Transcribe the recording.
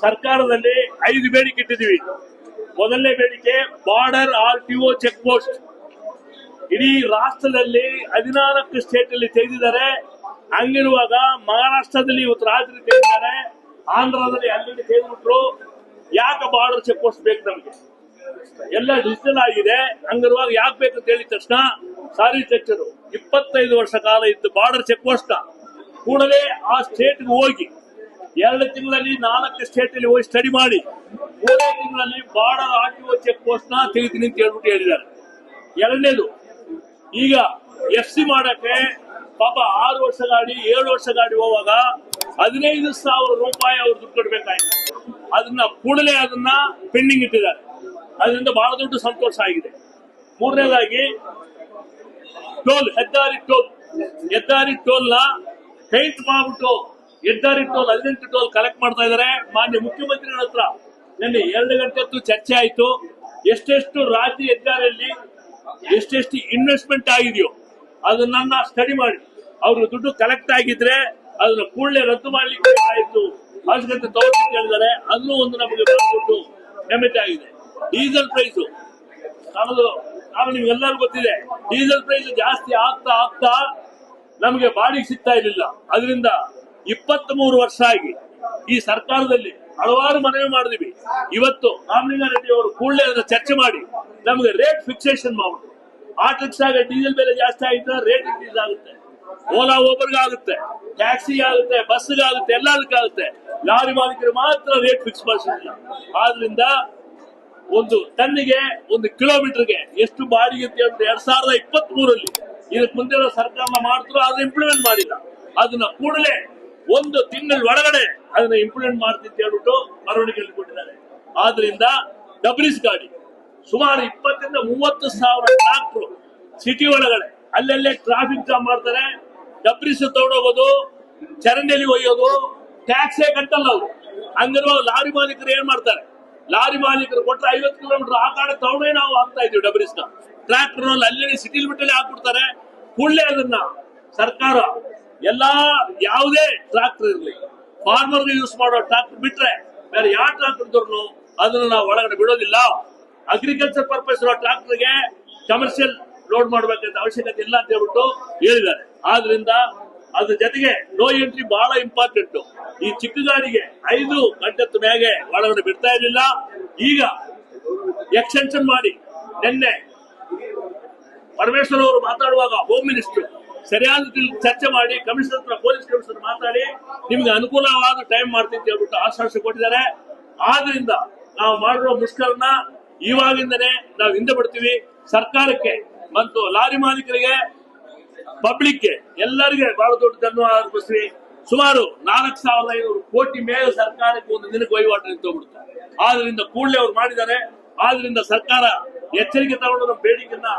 ಸರ್ಕಾರದಲ್ಲಿ 5 ಬೇಡಿಕೆ ಇಟ್ಟಿದ್ದೀವಿ. ಮೊದಲನೇ ಬೇಡಿಕೆ ಬಾರ್ಡರ್ RTO ಚೆಕ್ ಪೋಸ್ಟ್. ಇಡೀ ರಾಷ್ಟ್ರದಲ್ಲಿ 14 ಸ್ಟೇಟ್ ಅಲ್ಲಿ ತೆಗೆದಿದ್ದಾರೆ. ಹಂಗಿರುವಾಗ ಮಹಾರಾಷ್ಟ್ರದಲ್ಲಿ ಇವತ್ತು ರಾತ್ರಿ ತೆಗೆದಿದ್ದಾರೆ, ಆಂಧ್ರದಲ್ಲಿ ಆಲ್ರೆಡಿ ತೆಗೆದ್ಬಿಟ್ರು. ಯಾಕೆ ಬಾರ್ಡರ್ ಚೆಕ್ ಪೋಸ್ಟ್ ಬೇಕು ನಮಗೆ? ಎಲ್ಲ ಡಿಜಿಟಲ್ ಆಗಿದೆ. ಹಂಗಿರುವಾಗ ಯಾಕೆ ಬೇಕಂತ ಹೇಳಿದ ತಕ್ಷಣ ಸಾರಿ ಸಚಿವರು 25 ವರ್ಷ ಕಾಲ ಇದ್ದು ಬಾರ್ಡರ್ ಚೆಕ್ ಪೋಸ್ಟ್ ಕೂಡಲೇ ಆ ಸ್ಟೇಟ್ಗೆ ಹೋಗಿ 2 ತಿಂಗಳಲ್ಲಿ 4 ಸ್ಟೇಟ್ ಅಲ್ಲಿ ಹೋಗಿ ಸ್ಟಡಿ ಮಾಡಿ 3 ತಿಂಗಳಲ್ಲಿ ಬಾರ್ಡರ್ RTO ಚೆಕ್ ಪೋಸ್ಟ್ ನ ತೆಗಿತೀನಿ ಅಂತ ಹೇಳ್ಬಿಟ್ಟು ಹೇಳಿದ್ದಾರೆ. ಎರಡನೇದು, ಈಗ FC ಮಾಡಕ್ಕೆ ಪಾಪ 6 ವರ್ಷ ಗಾಡಿ 7 ವರ್ಷ ಗಾಡಿ ಹೋಗುವಾಗ 15,000 ರೂಪಾಯಿ ಅವ್ರು ದುಡ್ಡು ಕೊಡ್ಬೇಕಾಯ್ತು. ಅದನ್ನ ಕೂಡಲೇ ಅದನ್ನ ಪೆಂಡಿಂಗ್ ಇಟ್ಟಿದ್ದಾರೆ. ಅದರಿಂದ ಬಹಳ ದೊಡ್ಡ ಸಂತೋಷ ಆಗಿದೆ. ಮೂರನೇದಾಗಿ ಟೋಲ್, ಹೆದ್ದಾರಿ ಟೋಲ್ ನ ಪೇಂಟ್ ಮಾಡ್ಬಿಟ್ಟು ಹೆದ್ದಾರಿ ಟೋಲ್ 18 ಟೋಲ್ ಕಲೆಕ್ಟ್ ಮಾಡ್ತಾ ಇದ್ದಾರೆ. ಮಾನ್ಯ ಮುಖ್ಯಮಂತ್ರಿಗಳ ಹತ್ರ ನಿನ್ನೆ 2 ಗಂಟೆ ಹೊತ್ತು ಚರ್ಚೆ ಆಯ್ತು. ಎಷ್ಟೆಷ್ಟು ರಾಜ್ಯ ಹೆದ್ದಾರಿಯಲ್ಲಿ ಎಷ್ಟೆಷ್ಟು ಇನ್ವೆಸ್ಟ್ಮೆಂಟ್ ಆಗಿದೆಯೋ ಅದನ್ನ ಸ್ಟಡಿ ಮಾಡಿ ಅವ್ರ ದುಡ್ಡು ಕಲೆಕ್ಟ್ ಆಗಿದ್ರೆ ಅದನ್ನ ಕೂಡಲೇ ರದ್ದು ಮಾಡ್ಲಿಕ್ಕೆ ಬೇಕಾಯಿತು, ಅವಶ್ಯಕತೆ ತಗೋಬೇಕು ಹೇಳಿದ್ದಾರೆ. ಅದನ್ನು ಒಂದು ನಮಗೆ ದುಡ್ಡು ಹೆಮ್ಮೆತೆ ಆಗಿದೆ. ಡೀಸೆಲ್ ಪ್ರೈಸ್ ನಿಮ್ಗೆಲ್ಲರಿಗೂ ಗೊತ್ತಿದೆ. ಡೀಸೆಲ್ ಪ್ರೈಸ್ ಜಾಸ್ತಿ ಆಗ್ತಾ ನಮಗೆ ಬಾಡಿಗೆ ಸಿಗ್ತಾ ಇರಲಿಲ್ಲ. ಅದರಿಂದ 23 ವರ್ಷ ಆಗಿ ಈ ಸರ್ಕಾರದಲ್ಲಿ ಹಲವಾರು ಮನವಿ ಮಾಡಿದ್ವಿ. ಇವತ್ತು ರಾಮಲಿಂಗಾರೆಡ್ಡಿ ಅವರು ಕೂಡಲೇ ಅದನ್ನ ಚರ್ಚೆ ಮಾಡಿ ನಮಗೆ ರೇಟ್ ಫಿಕ್ಸೇಷನ್ ಮಾಡ್ಬಿಟ್ಟು ಆಟೋ ರಿಕ್ಷಾಗೆ ಡೀಸೆಲ್ ಬೆಲೆ ಜಾಸ್ತಿ ಆಗಿದ್ರೆ ರೇಟ್ ಇನ್ಕ್ರೀಸ್ ಆಗುತ್ತೆ, ಓಲಾ ಓಬರ್ಗೆ ಆಗುತ್ತೆ, ಟ್ಯಾಕ್ಸಿ ಆಗುತ್ತೆ, ಬಸ್ಗೆ ಆಗುತ್ತೆ, ಎಲ್ಲದಕ್ಕಾಗುತ್ತೆ. ಲಾರಿ ಮಾಲೀಕರು ಮಾತ್ರ ರೇಟ್ ಫಿಕ್ಸ್ ಮಾಡಿಸಿಲ್ಲ. ಆದ್ರಿಂದ ಒಂದು ಟನ್ನಿಗೆ 1 ಕಿಲೋಮೀಟರ್ಗೆ ಎಷ್ಟು ಬಾಡಿಗೆ ಅಂತ ಹೇಳಿದ್ರೆ 2023 ಇದಕ್ಕೆ ಮುಂದೆ ಸರ್ಕಾರ ಮಾಡಿದ್ರು, ಅದನ್ನ ಇಂಪ್ಲಿಮೆಂಟ್ ಮಾಡಿಲ್ಲ. ಅದನ್ನ ಕೂಡಲೇ 1 ತಿಂಗಳ ಒಳಗಡೆ ಅದನ್ನ ಇಂಪ್ಲಿಮೆಂಟ್ ಮಾಡ್ತೀನಿ ಅಂತ ಹೇಳ್ಬಿಟ್ಟು ಮೆರವಣಿಗೆಯಲ್ಲಿ ಕೊಟ್ಟಿದ್ದಾರೆ. ಆದ್ರಿಂದ ಡಬ್ರಿಸ್ ಗಾಡಿ ಸುಮಾರು 20 ರಿಂದ 30 ಸಾವಿರ ಟ್ರಾಕ್ಟರ್ ಸಿಟಿ ಒಳಗಡೆ ಅಲ್ಲೆಲ್ಲೇ ಟ್ರಾಫಿಕ್ ಜಾಮ್ ಮಾಡ್ತಾರೆ. ಡಬ್ರಿಸ್ ತಗೊಂಡೋಗೋದು, ಚರಂಡಿಯಲ್ಲಿ ಒಯ್ಯೋದು, ಟ್ಯಾಕ್ಸೇ ಕಟ್ಟಲ್ಲ ಅವರು. ಹಂಗಿರುವಾಗ ಲಾರಿ ಮಾಲೀಕರು ಏನ್ ಮಾಡ್ತಾರೆ? ಲಾರಿ ಮಾಲೀಕರು ಕೊಟ್ಟರೆ 50 ಕಿಲೋಮೀಟರ್ ಆ ಕಡೆ ತಗೊಂಡೇ ನಾವು ಹಾಕ್ತಾ ಇದೀವಿ ಡಬ್ರಿಸ್ನ. ಟ್ರಾಕ್ಟರ್ ಅಲ್ಲಿ ಸಿಟಿಲ್ ಬಿಟ್ಟಲ್ಲಿ ಹಾಕ್ಬಿಡ್ತಾರೆ. ಕೂಡಲೇ ಅದನ್ನ ಸರ್ಕಾರ ಯಾವುದೇ ಟ್ರಾಕ್ಟರ್ ಇರಲಿ, ಫಾರ್ಮರ್ ಯೂಸ್ ಮಾಡೋ ಟ್ರಾಕ್ಟರ್ ಬಿಟ್ರೆ ಬೇರೆ ಯಾವ ಟ್ರಾಕ್ಟರ್ ಇದ್ರು ಅದನ್ನ ನಾವು ಒಳಗಡೆ ಬಿಡೋದಿಲ್ಲ. ಅಗ್ರಿಕಲ್ಚರ್ ಪರ್ಪಸ್ ಇರೋ ಟ್ರಾಕ್ಟರ್ಗೆ ಕಮರ್ಷಿಯಲ್ ಲೋಡ್ ಮಾಡಬೇಕಂತ ಅವಶ್ಯಕತೆ ಇಲ್ಲ ಅಂತ ಹೇಳ್ಬಿಟ್ಟು ಹೇಳಿದ್ದಾರೆ. ಆದ್ರಿಂದ ಅದ್ರ ಜೊತೆಗೆ ನೋ ಎಂಟ್ರಿ ಬಹಳ ಇಂಪಾರ್ಟೆಂಟ್. ಈ ಚಿಕ್ಕ ಗಾಡಿಗೆ 5 ಗಂಟೆ ಮ್ಯಾಗೆ ಒಳಗಡೆ ಬಿಡ್ತಾ ಇರಲಿಲ್ಲ. ಈಗ ಎಕ್ಸ್ಟೆನ್ಷನ್ ಮಾಡಿ ನಿನ್ನೆ ಪರಮೇಶ್ವರ್ ಅವರು ಮಾತಾಡುವಾಗ ಹೋಮ್ ಮಿನಿಸ್ಟರ್ ಸರಿಯಾದ ಚರ್ಚೆ ಮಾಡಿ ಕಮಿಷನರ್ ಹತ್ರ, ಪೊಲೀಸ್ ಕಮಿಷನರ್ ಮಾತಾಡಿ ನಿಮ್ಗೆ ಅನುಕೂಲವಾದ ಟೈಮ್ ಮಾಡ್ತೀನಿ ಅಂತ ಹೇಳ್ಬಿಟ್ಟು ಆಶ್ವಾಸನೆ ಕೊಟ್ಟಿದ್ದಾರೆ. ಆದ್ರಿಂದ ನಾವು ಮಾಡಿರೋ ಮುಷ್ಕರನ ಇವಾಗಿಂದನೇ ನಾವು ಹಿಂದೆ ಬಿಡ್ತೀವಿ. ಸರ್ಕಾರಕ್ಕೆ ಮತ್ತು ಲಾರಿ ಮಾಲೀಕರಿಗೆ, ಪಬ್ಲಿಕ್ಗೆ ಎಲ್ಲರಿಗೆ ಬಹಳ ದೊಡ್ಡ ಧನ್ಯವಾದ ಅರ್ಪಿಸ್ತೀವಿ. ಸುಮಾರು 4,500 ಕೋಟಿ ಮೇಲೆ ಸರ್ಕಾರಕ್ಕೆ ಒಂದು ದಿನಕ್ಕೆ ವಹಿವಾಟು ನಿಂತೋಗ್ಬಿಡುತ್ತೆ. ಆದ್ರಿಂದ ಕೂಡಲೇ ಅವ್ರು ಮಾಡಿದ್ದಾರೆ. ಆದ್ರಿಂದ ಸರ್ಕಾರ ಎಚ್ಚರಿಕೆ ತಗೊಂಡು ನಮ್ಮ ಬೇಡಿಕೆಯನ್ನ